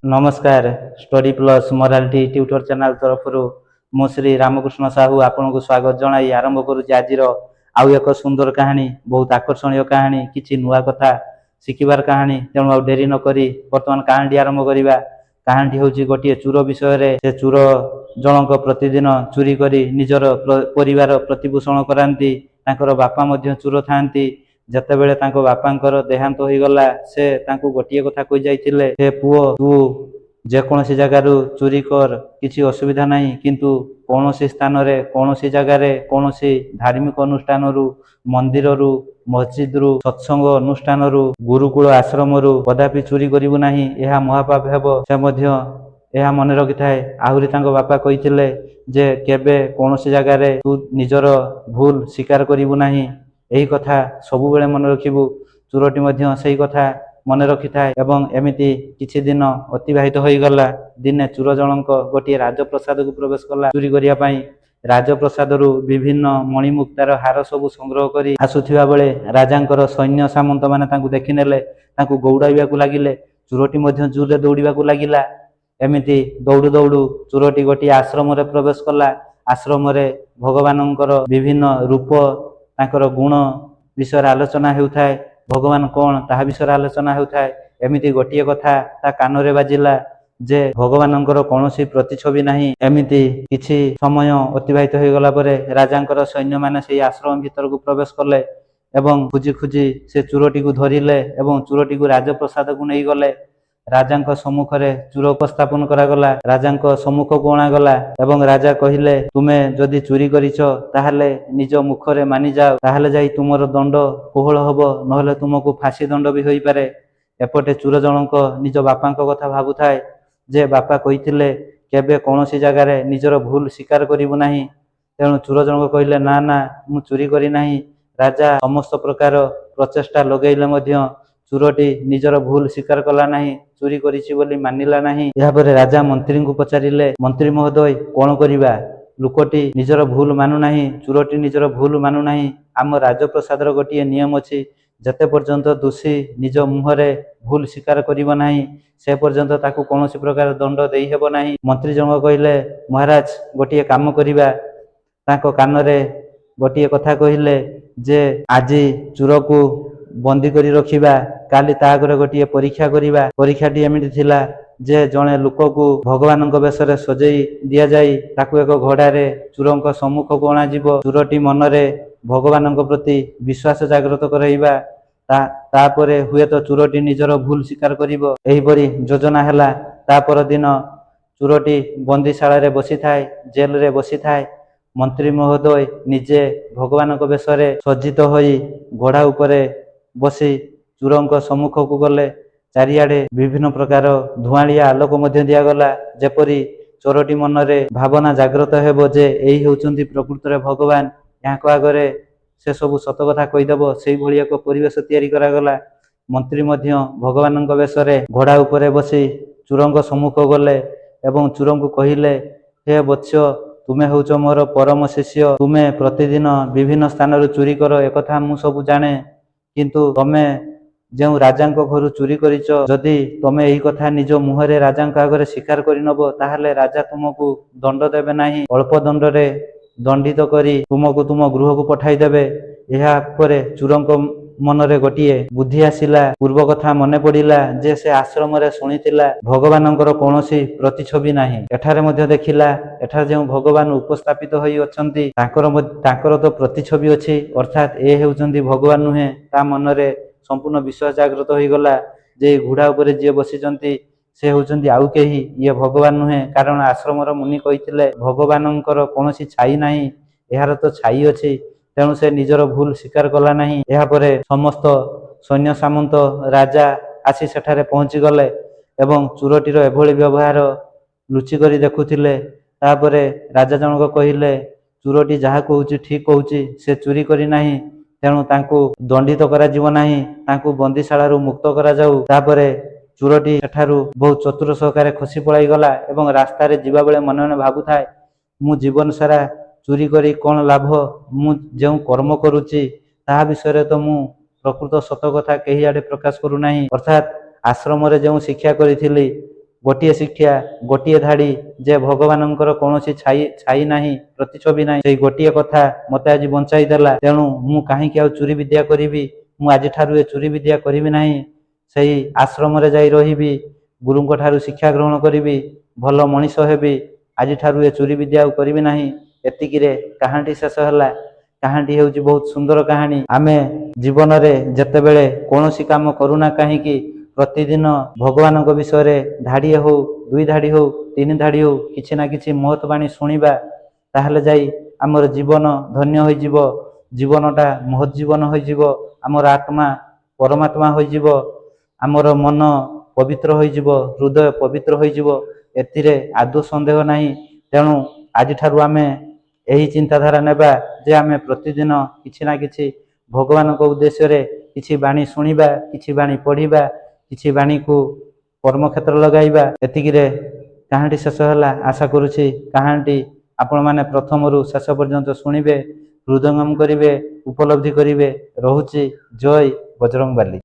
नमस्कार study plus morality tutor channel तरफ मु श्री रामकृष्ण साहू आपन को स्वागत जनाई आरंभ करुच्ची आज आउ एक सुंदर कहानी बहुत आकर्षणीय कहानी किछि नुआ कथा शिखिबार कहानी तेणु आ डेरी न करी वर्तमान कहानी आरंभ करिबा। कहानी होची गोटे चोर विषय रे से चोर जनक प्रतिदिन चोरी करी निजर परिवार प्रतिपोषण करांती तांकर बापा मध्य चोर थांती जतेबेले तांको बापांकर देहांत होई गला से तांको गोटिए कथा कहि जाइथिले हे पुओ तू जेकोसी जगार चोरी कर किसी असुविधा नहीं किंतु कौनसी स्थान रे कौनसी जगार कौनसी धार्मिक अनुष्ठान मंदिर मस्जिद सत्संग अनुष्ठान गुरुकुल आश्रम कदापि चोरी करिबु नाही एहा महापाप हेबो से मध्य एहा मन रखि थाए। आहुरी तांको बापा कहिथिले जे केबे कौनसी जगार तू निजर भूल स्वीकार करिबु नाही एही कथा सबु बेले मन रखिबु। चोरटी मध्य सेही कथा मन रखि थाए एवं एमिति किछि दिन अतिबाहित होई गला। दिने चोर जनक गोटे राजप्रसाद को प्रवेश कला चोरी करिया पई। राजप्रसाद विभिन्न मणिमुक्तार हार सबु संग्रह करी आसुथिबा बेले राजांकर सैन्य सामंत माने तांकु देखिनेले तांकु गौड़ाइबाकु लागिले। चोरटी मध्य जोरे दौड़िबाकु लागिला। एमिति दौड़ू दौड़ू चोरटी गोटे आश्रम रे प्रवेश कला। आश्रम रे भगवानंकर विभिन्न रूप तांकर गुण विषय आलोचना हेउथाय भगवान कौन ताहा विषय आलोचना हेउथाय। एमिति गोटिए कथा ता कान रे बाजिला जे भगवानंकर कौनसी प्रतिछवि नाही। एमिति किछि समय अतिबाहित होई गला परे राजांकर सैन्य माने सेही आश्रम भीतर को प्रवेश कले एवं खुजी खुजी से चोरटी को धरिले एवं चोरटी को राजप्रसाद को नहीं गले। राजांक सम्मुख रे चोर उपस्थापन करागला। राजांक सम्मुख को अणागला एवं राजा कहिले तुमे जदि चोरी करिछ ताहले निज मुख रे मानि जाओ ताहले जाई तुमर दंड कोहळ हबो नहले तुमको फांसी दंड भी होई पारे। एपटे चोर जनक निज बापांक कथा भाबुथाय जे बापा कहिथिले केबे कोनोसी जगार निजर भूल स्वीकार करिबु नाही। तेणु चोर जनक कहिले ना ना मु चोरी करी नाही। राजा समस्त प्रकार प्रचेष्टा लगैले मध्य चोरटी निजर भूल स्वीकार कला नाही चोरी करिछि बोली मानिला नाही। या परे राजा मंत्री को पचारिले मंत्री महोदय कोन करिबा लुकटी निजर भूल मानु नाही चोरटी निजर भूल मानु नाही। आम राजप्रसादर गोटिए नियम अछि जते पर्यंत दोषी निज मुहरे भूल स्वीकार करिबो नाही से पर्यंत ताकू कोनोसी प्रकार दंड देई हेबो नाही। मंत्री जनक कहिले महाराज गोटिए काम करिबा ताको कान रे गोटिए कथा कहिले जे आजी चोर को बंदी करी रखिबा काली तागरे गोटिए परीक्षा करिबा। परीक्षाटी एमिति थिला जे जणे लोक को भगवानक बेसरे सजेई दिया जाई ताकू एक घोड़ा रे चोरंक सम्मुख को अणा जीवो। चोरटी मन रे भगवानक प्रति विश्वास जागृत कराइबा तापरे हुए तो चोरटी निजर भूल स्वीकार करिबो। एही परी योजना हैला। तापर दिन चोरटी बंदीशाला रे बसी थाए जेल रे बसी थाए। मंत्री महोदय निजे भगवानक बेसरे सज्जित होई घोड़ा उपरे बसी चोरंक सम्मुख को गले। चारियाडे विभिन्न प्रकार धुआलिया आलोक मध्य दिया गला जेपरी चोरटी मन रे भावना जागृत हेबो जे एही होउचंती प्रकृत रे भगवान याको आगरे से सबु सत कथा कहिदेबो सेही भली एक परिवेश तैयारी करा गला। मंत्री मध्य भगवानक बेसरे घोड़ा उपरे बसी चोरंक सम्मुख गले एवं चोरंक कहिले हे वत्स तुमे होउच मोर परम शिष्य तुमे प्रतिदिन विभिन्न स्थान रे चोरी कर एकथा मु सब जाने किंतु तमे जो राजांक घर चोरी करिच जदि तमे एही कथा निज मुहरे राजांक आगरे स्वीकार करि नबो ताहले राजा तुमको दंड देबे नाही अल्प दंड रे दंडित करी तुमको तुम गृह को पठाई देबे। एहा परे चोरंक मन रे गोटिए बुद्धि आसिला। पूर्व कथा मने पड़िला जे से आश्रम रे सुनितिला भगवानंकर कोनोसी प्रतिछवि नाही। एठारे मध्य देखिला एठारे जे भगवान उपस्थापित होई अछंती तांकर तो प्रतिछवि अछि अर्थात ए हेउचंती भगवान नुहे। ता मन रे संपूर्ण विश्वास जागृत होई गला जे घोड़ा उपरे जे बसिचंती से होउचंती आउ केही ये भगवान नुहे। कारण आश्रमर मुनि कहिथिले भगवानंकर कोनोसी छाई नाही एहार तो छाई अछि तेणु से निजर भूल स्वीकार कला नाही। एहा परे समस्त सैन्य सामंत राजा आसी सेठारे पहुंची गले एवं चोरटीर एभली व्यवहार लुचि करी देखुथिले। तापरे राजा जनक कहिले चोरटी जहा कहूची ठीक कहूची से चोरी करी नाही तेणु तांकू दंडित करा जीव नाही तांकू बंदीशाला रु मुक्त करा जाऊ। तापरे चोरटी सेठारु बहुत चतुर सहकारे खसी पळाई गला एवं रास्ता रे जीवा बेले मन मन भाबुथाय मु जीवन सारा चोरी करी कौन लाभ मु जो कर्म करुची ताहा विषय तो मु प्रकृत सत कथा कही आड़े प्रकाश करू नाही। अर्थात आश्रम रे जो शिक्षा करी गोटे शिक्षा गोटे धाड़ी जे भगवानंकर कौन छाई नाही प्रतिछवि नाही से गोटे कथा मते आज बंचाई देला तेणु मु कहीं चोरी विद्या करी मु आज ठारू चोरी विद्या करी नाही से आश्रम रे जाई रही गुरुंक ठारू शिक्षा ग्रहण करी भल मनीष हेबी आज ठारू चोरी विद्या करी नाही एतिकिरे कहानी शेष है। कहानी हूँ बहुत सुंदर कहानी आमे जीवन में जितेबले कौन काम करूना कहीं प्रतिदिन भगवान विषय धाड़ी हो दुई धाड़ी हो तीन धाड़ी हो किसी ना किसी महत्वाणी शुणा ताहले जाई आमर जीवन धन्य हो जीवनटा महत् जीवन हो आमर आत्मा परमात्मा हो आमर मन पवित्र हो हृदय पवित्र हो आदौ संदेह नहीं। तेणु आज ठारू आमे यही चिंताधारा नेबा जे आमे प्रतिदिन किछि ना किछि भगवान को उद्देश्य रे किछि बाणी शुणिबा किछि बाणी पढ़िबा किछि बाणी को कर्म क्षेत्र लगाइबा एतिकिरे कहानी शेष है। आशा करुछि कहानी आपण माने प्रथम रु शेष पर्यंत शुणिबे हृदयंगम करिवे उपलब्धि करिवे। रहुछि जय बजरंगबली।